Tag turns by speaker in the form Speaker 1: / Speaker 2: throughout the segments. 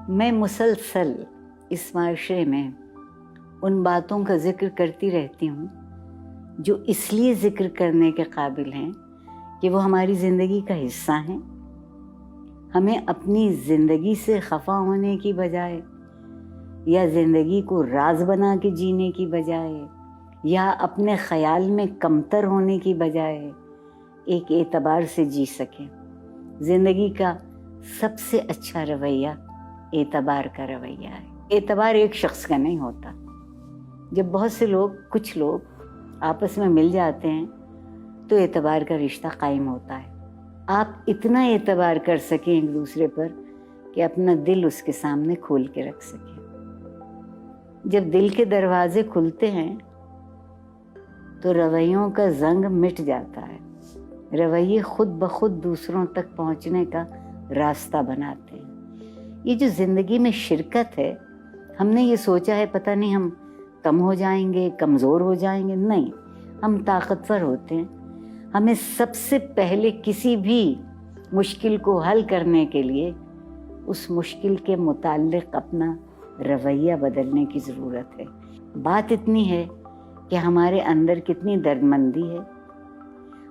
Speaker 1: मैं मुसलसल इस माशरे में उन बातों का जिक्र करती रहती हूँ जो इसलिए जिक्र करने के काबिल हैं कि वो हमारी ज़िंदगी का हिस्सा हैं। हमें अपनी ज़िंदगी से खफा होने की बजाय या ज़िंदगी को राज बना के जीने की बजाय या अपने ख़याल में कमतर होने की बजाय एक एतबार से जी सकें। ज़िंदगी का सबसे अच्छा रवैया एतबार का रवैया है। एतबार एक शख्स का नहीं होता। जब बहुत से लोग, कुछ लोग आपस में मिल जाते हैं तो एतबार का रिश्ता कायम होता है। आप इतना एतबार कर सकें एक दूसरे पर कि अपना दिल उसके सामने खोल के रख सकें। जब दिल के दरवाजे खुलते हैं तो रवैयों का जंग मिट जाता है। रवैये खुद ब खुद दूसरों तक पहुंचने का रास्ता बनाते हैं। ये जो ज़िंदगी में शिरकत है, हमने ये सोचा है पता नहीं हम कम हो जाएंगे, कमज़ोर हो जाएंगे। नहीं, हम ताकतवर होते हैं। हमें सबसे पहले किसी भी मुश्किल को हल करने के लिए उस मुश्किल के मुताल्लिक़ अपना रवैया बदलने की ज़रूरत है। बात इतनी है कि हमारे अंदर कितनी दर्दमंदी है,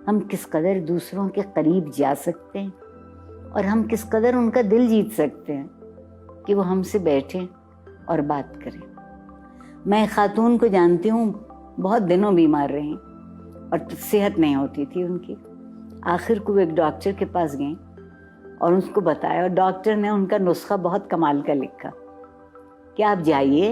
Speaker 1: हम किस कदर दूसरों के करीब जा सकते हैं और हम किस कदर उनका दिल जीत सकते हैं कि वो हमसे बैठें और बात करें। मैं खातून को जानती हूँ, बहुत दिनों बीमार रहीं और सेहत नहीं होती थी उनकी। आखिर को एक डॉक्टर के पास गई और उसको बताया और डॉक्टर ने उनका नुस्खा बहुत कमाल का लिखा कि आप जाइए,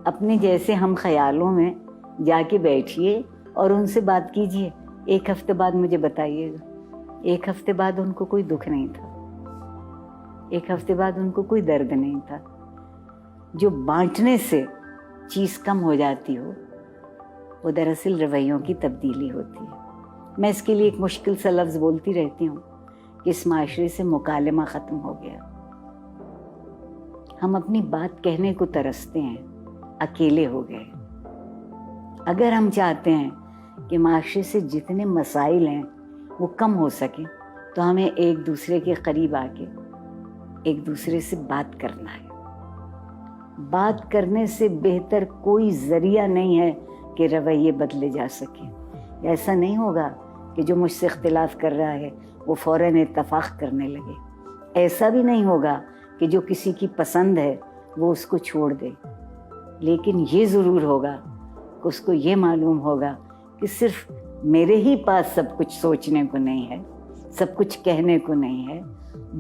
Speaker 1: अपने जैसे हम ख्यालों में जाके बैठिए और उनसे बात कीजिए। 1 हफ्ते बाद मुझे बताइएगा। 1 हफ्ते बाद उनको कोई दुख नहीं था, 1 हफ्ते बाद उनको कोई दर्द नहीं था। जो बांटने से चीज़ कम हो जाती हो वो दरअसल रवैयों की तब्दीली होती है। मैं इसके लिए एक मुश्किल सा लफ्ज़ बोलती रहती हूँ कि इस माशरे से मुकालमा ख़त्म हो गया। हम अपनी बात कहने को तरसते हैं, अकेले हो गए। अगर हम चाहते हैं कि माशरे से जितने मसाइल हैं वो कम हो सकें तो हमें एक दूसरे के करीब आके एक दूसरे से बात करना है। बात करने से बेहतर कोई ज़रिया नहीं है कि रवैये बदले जा सके। ऐसा नहीं होगा कि जो मुझसे इख्तिलाफ़ कर रहा है वो फ़ौरन इत्तफ़ाक़ करने लगे। ऐसा भी नहीं होगा कि जो किसी की पसंद है वो उसको छोड़ दे। लेकिन ये ज़रूर होगा कि उसको ये मालूम होगा कि सिर्फ मेरे ही पास सब कुछ सोचने को नहीं है, सब कुछ कहने को नहीं है।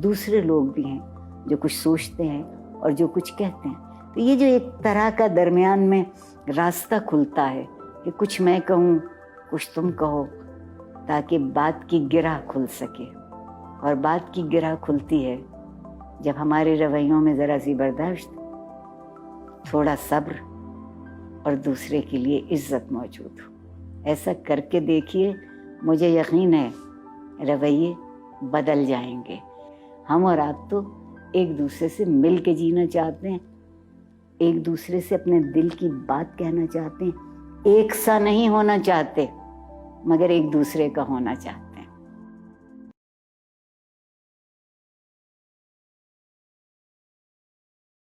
Speaker 1: दूसरे लोग भी हैं जो कुछ सोचते हैं और जो कुछ कहते हैं। तो ये जो एक तरह का दरमियान में रास्ता खुलता है कि कुछ मैं कहूँ, कुछ तुम कहो, ताकि बात की गिरह खुल सके। और बात की गिरह खुलती है जब हमारे रवैयों में ज़रा सी बर्दाश्त, थोड़ा सब्र और दूसरे के लिए इज़्ज़त मौजूद हो। ऐसा करके देखिए, मुझे यकीन है रवैये बदल जाएंगे। हम और आप तो एक दूसरे से मिल के जीना चाहते हैं, एक दूसरे से अपने दिल की बात कहना चाहते हैं, एक सा नहीं होना चाहते मगर एक दूसरे का होना चाहते हैं।